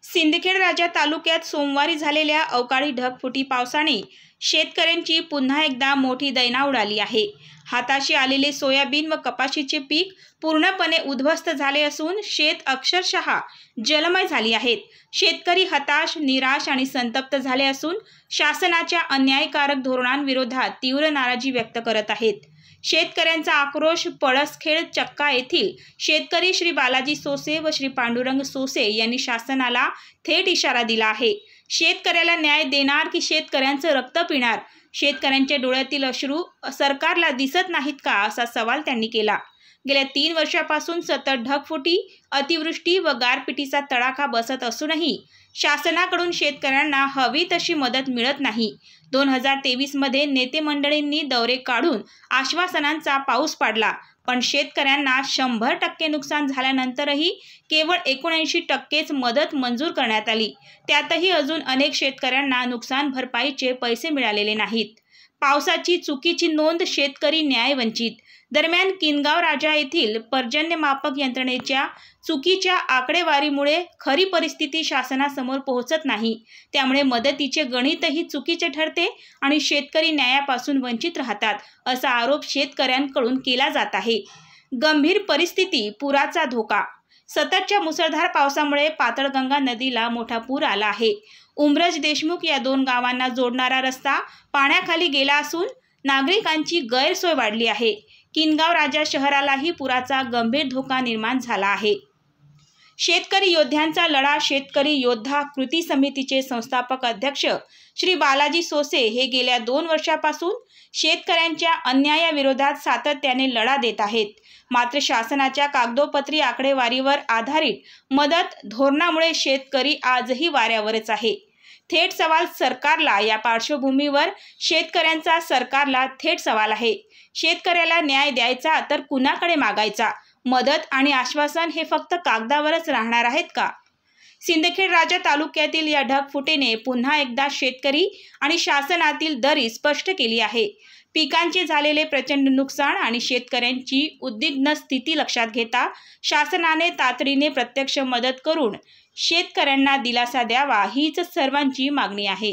सिंदखेड राजा तालुक्यात सोमवारी झालेल्या अवकाळी ढगफुटी पावसाने शेतकऱ्यांची पुन्हा एकदा मोठी दैना उडाली आहे। हाताशी आलेले सोयाबीन व कपाशीचे पीक पूर्णपणे उद्ध्वस्त झाले असून शेत अक्षरशः जलमय झाली आहेत। शेतकरी हताश, निराश आणि संतप्त झाले असून शासनाच्या अन्यायकारक धोरणांविरोधात तीव्र नाराजी व्यक्त करत आहेत। शेतकऱ्यांचा आक्रोश पळसखेड चक्का येथील शेतकरी श्री बालाजी सोसे व श्री पांडुरंग सोसे यांनी शासनाला थेट इशारा दिला आहे। शेतकऱ्याला न्याय देणार की शेतकऱ्यांचं रक्त पिणार? शेतकऱ्यांच्या डोळ्यातील अश्रू सरकारला दिसत नाहीत का, असा सवाल त्यांनी केला। गेल्या 3 वर्षापासून सतत ढगफुटी, अतिवृष्टी व गारपिटीचा तडाखा बसत असूनही शासनाकडून शेतकऱ्यांना हवी तशी मदत मिळत नाही। 2023 मध्ये नेते मंडळींनी दौरे काढून आश्वासनांचा पाऊस पाडला, पण शेतकऱ्यांना 100% नुकसान झाल्यानंतरही केवळ 79% मदत मंजूर करण्यात आली। त्यातही अजून अनेक शेतकऱ्यांना नुकसान भरपाईचे पैसे मिळालेले नाहीत। पावसाची चुकीची नोंद, शेतकरी न्यायवंचित। दरम्यान किनगाव राजा येथील पर्जन्यमापक यंत्रणेच्या चुकीच्या आकडेवारीमुळे खरी परिस्थिती शासनासमोर पोहोचत नाही। त्यामुळे मदतीचे गणितही चुकीचे ठरते आणि शेतकरी न्यायापासून वंचित राहतात, असा आरोप शेतकऱ्यांकडून केला जात आहे। गंभीर परिस्थिती, पुराचा धोका। सततच्या मुसळधार पावसामुळे पाताळगंगा नदीला मोठा पूर आला आहे। उमरज देशमुख या 2 गावांना जोडणारा रस्ता पाण्याखाली गेला असून नागरिकांची गैरसोय वाढली आहे। किनगाव राजा शहरालाही पुराचा गंभीर धोका निर्माण झाला आहे। शेतकरी योद्ध्यांचा लढा। शेतकरी योद्धा कृती समितीचे संस्थापक अध्यक्ष श्री बालाजी सोसे हे गेल्या 2 वर्षापासून शेतकऱ्यांच्या अन्यायाविरोधात सातत्याने लढा देत आहेत। मात्र शासनाच्या कागदोपत्री आकडेवारीवर आधारित मदत धोरणामुळे शेतकरी आजही वाऱ्यावरच आहे। थेट सवाल सरकारला। या पार्श्वभूमीवर शेतकऱ्यांचा सरकारला थेट सवाल आहे। शेतकऱ्याला न्याय द्यायचा तर कुणाकडे मागायचा? मदत आणि आश्वासन हे फक्त कागदावरच राहणार आहेत का? सिंदखेड राजा तालुक्यातील या ढगफुटीने पुन्हा एकदा शेतकरी आणि शासनातील दरी स्पष्ट केली आहे। पिकांचे झालेले प्रचंड नुकसान आणि शेतकऱ्यांची उद्विग्न स्थिती लक्षात घेता शासनाने तातडीने प्रत्यक्ष मदत करून शेतकऱ्यांना दिलासा द्यावा, हीच सर्वांची मागणी आहे।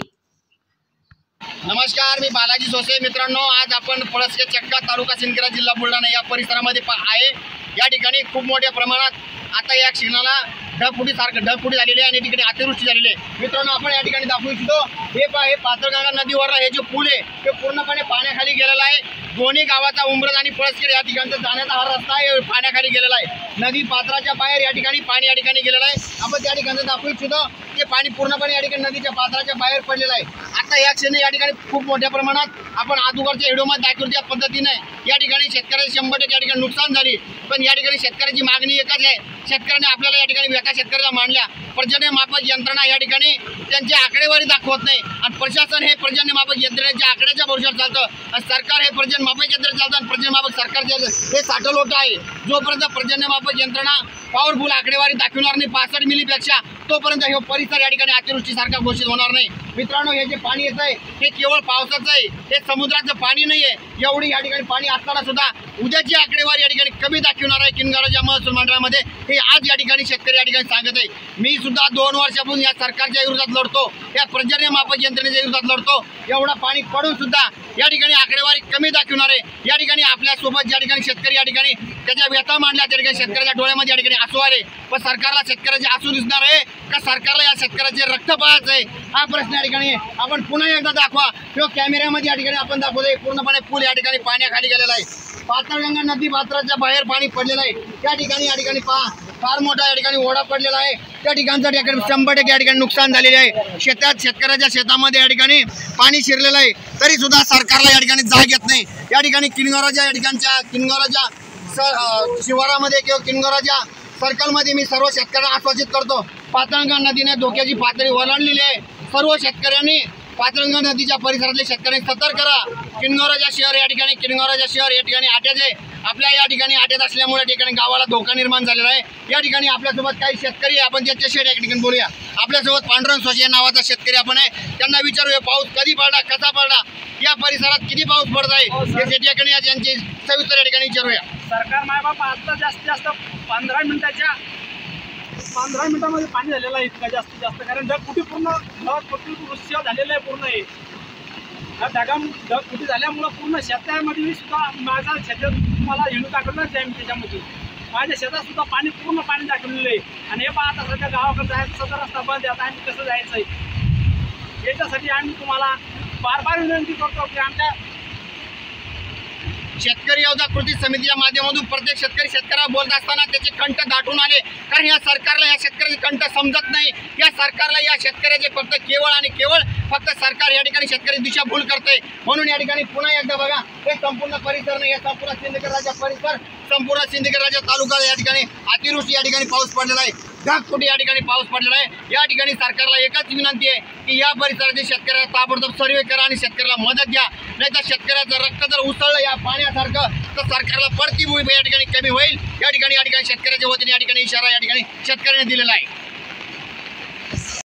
नमस्कार, मी बालाजी सोसे। मित्रांनो, आज आपण पळसखेड चक्का, तालुका सिंदखेड, जिल्हा बुलढाणा या परिसरामध्ये आहे। या ठिकाणी खूप मोठ्या प्रमाणात आता या क्षणाला ढगफुटी झालेली आहे आणि ठिकाणी अतिवृष्टी झालेली आहे। मित्रांनो, आपण या ठिकाणी दाखवू इच्छितो, हे पाताळगंगा नदीवर हे जे पूल आहे ते पूर्णपणे पाण्याखाली गेलेला आहे। दोन्ही गावाचा उमरज आणि पळसखेड या ठिकाणचा जाण्याचा हा रस्ता आहे पाण्याखाली गेलेला आहे। नदी पात्राच्या बाहेर या ठिकाणी पाणी या ठिकाणी गेलेलं आहे। आपण त्या ठिकाणी दाखवू इच्छितो, ते पाणी पूर्णपणे या ठिकाणी नदीच्या पात्राच्या बाहेर पडलेलं आहे। आता या क्षणी या ठिकाणी खूप मोठ्या प्रमाणात आपण अगोदरच्या व्हिडिओमध्ये दाखवतो त्या पद्धतीने या ठिकाणी शेतकऱ्याची 100% या ठिकाणी नुकसान झाली। पण या ठिकाणी शेतकऱ्याची मागणी एकच आहे। शेतकऱ्यांनी आपल्याला या ठिकाणी व्यथा शेतकऱ्याला मांडल्या। पर्जन्यमापक यंत्रणा या ठिकाणी त्यांची आकडेवारी दाखवत नाही आणि प्रशासन हे पर्जन्यमापक यंत्रणेच्या आकड्याच्या भरोशावर चालतं आणि सरकार हे पर्जन्यमापक यंत्रणा चालतं आणि पर्जन्यमापक सरकारचे हे साठवलोट आहे। जोपर्यंत पर्जन्यमापक यंत्रणा पॉवरफुल आकडेवारी दाखवणार नाही 65 मिलीपेक्षा, तोपर्यंत हे परिसर या ठिकाणी अतिवृष्टीसारखा घोषित होणार नाही। मित्रांनो, हे जे पाणी येत आहे हे केवळ पावसाचं आहे, हे समुद्राचं पाणी नाही आहे। एवढी या ठिकाणी पाणी असताना सुद्धा उद्याची आकडेवारी या ठिकाणी कमी दाखवणार आहे किनगावच्या महसूल मंडळामध्ये, हे आज या ठिकाणी शेतकरी या ठिकाणी सांगत आहे। मी सुद्धा 2 वर्षापासून या सरकारच्या विरोधात लढतो, या पर्जन्यमापक यंत्रणेच्या विरोधात लढतो। एवढा पाणी पडून सुद्धा या ठिकाणी आकडेवारी कमी दाखवणार आहे। या ठिकाणी आपल्यासोबत ज्या ठिकाणी शेतकरी या ठिकाणी त्याच्या व्यथा मांडल्या, त्या ठिकाणी शेतकऱ्याच्या डोळ्यामध्ये या ठिकाणी आसू आले। पण सरकारला शेतकऱ्याचे आसू दिसणार आहे का सरकारला या शेतकऱ्याचे रक्त पाहायचं आहे? हा प्रश्न या ठिकाणी आपण पुन्हा एकदा दाखवा किंवा कॅमेऱ्यामध्ये या ठिकाणी आपण दाखवतोय। पूर्णपणे पूल या ठिकाणी पाण्याखाली गेलेला आहे। पाताळगंगा नदी पात्राच्या बाहेर पाणी पडलेलं आहे। या ठिकाणी पहा, फार मोठा या ठिकाणी ओढा पडलेला आहे। त्या ठिकाणचं 100% या ठिकाणी नुकसान झालेले आहे। शेतकऱ्याच्या शेतामध्ये या ठिकाणी पाणी शिरलेलं आहे, तरी सुद्धा सरकारला या ठिकाणी जाग येत नाही। या ठिकाणी किनगावच्या शिवारामध्ये किंवा किनगावच्या सर्कलमध्ये मी सर्व शेतकऱ्यांना आश्वासित करतो, पाताळगंगा नदीने धोक्याची पातळी ओलांडलेली आहे। सर्व शेतकऱ्यांनी पाताळगंगा नदीच्या परिसरातले शेतकऱ्यांनी सतर्क करा। किनगाव शहर या ठिकाणी आट्याचे आपल्या या ठिकाणी आट्यात असल्यामुळे ठिकाणी गावाला धोका निर्माण झालेला आहे। या ठिकाणी आपल्यासोबत काही शेतकरी आपण त्याच्याशी या ठिकाणी बोलूया। आपल्यासोबत पांडुरंग सोसे नावाचा शेतकरी आपण आहे, त्यांना विचारूया पाऊस कधी पडला, कसा पडला, या परिसरात किती पाऊस पडत आहे हे ठिकाणी यांची सविस्तर या ठिकाणी विचारूया। सरकार मायबाप आता जास्तीत जास्त 15 मिनिटाच्या 15 मिनिटांमध्ये पाणी झालेलं आहे इतका जास्तीत जास्त, कारण ढगफुटी वृक्ष झालेलं आहे पूर्ण आहे. ढगफुटी झाल्यामुळं पूर्ण शेतामध्ये सुद्धा माझ्या शेतात मला हिंडू दाखवलंच आहे. त्याच्यामध्ये माझ्या शेतात सुद्धा पूर्ण पाणी दाखवलेलं आहे. आणि हे आता सध्या गावाकडे जायचं सध्या रस्ता बंद आहे. आता आम्ही कसं जायचं आहे याच्यासाठी आम्ही तुम्हाला बार विनंती करतो की आमच्या शेतकरी योजना कृती समितीच्या माध्यमातून प्रत्येक शेतकऱ्याला बोलत असताना त्याचे कंठ दाटून आले. कारण या सरकारला या शेतकऱ्याचे कंठ समजत नाही. या सरकारला या शेतकऱ्याचे फक्त सरकार या ठिकाणी शेतकरी दिशाभूल करते. म्हणून या ठिकाणी पुन्हा एकदा बघा, हे संपूर्ण परिसर नाही, संपूर्ण सिंदखेड राजा परिसर, संपूर्ण सिंदखेड राजा तालुका या ठिकाणी अतिवृष्टी या ठिकाणी पाऊस पडलेला आहे. ढगफुटी या ठिकाणी पाऊस पडलेला आहे. या ठिकाणी सरकारला एकच विनंती आहे की या परिसरातील शेतकऱ्याला ताबडतोब सर्वे करा आणि शेतकऱ्याला मदत द्या. नाहीतर शेतकऱ्याचं रक्त जर उसळलं या पाण्यासारखं तर सरकारला पडती भूमी या ठिकाणी कमी होईल. या ठिकाणी शेतकऱ्याच्या वतीने या ठिकाणी इशारा या ठिकाणी शेतकऱ्याने दिलेला आहे.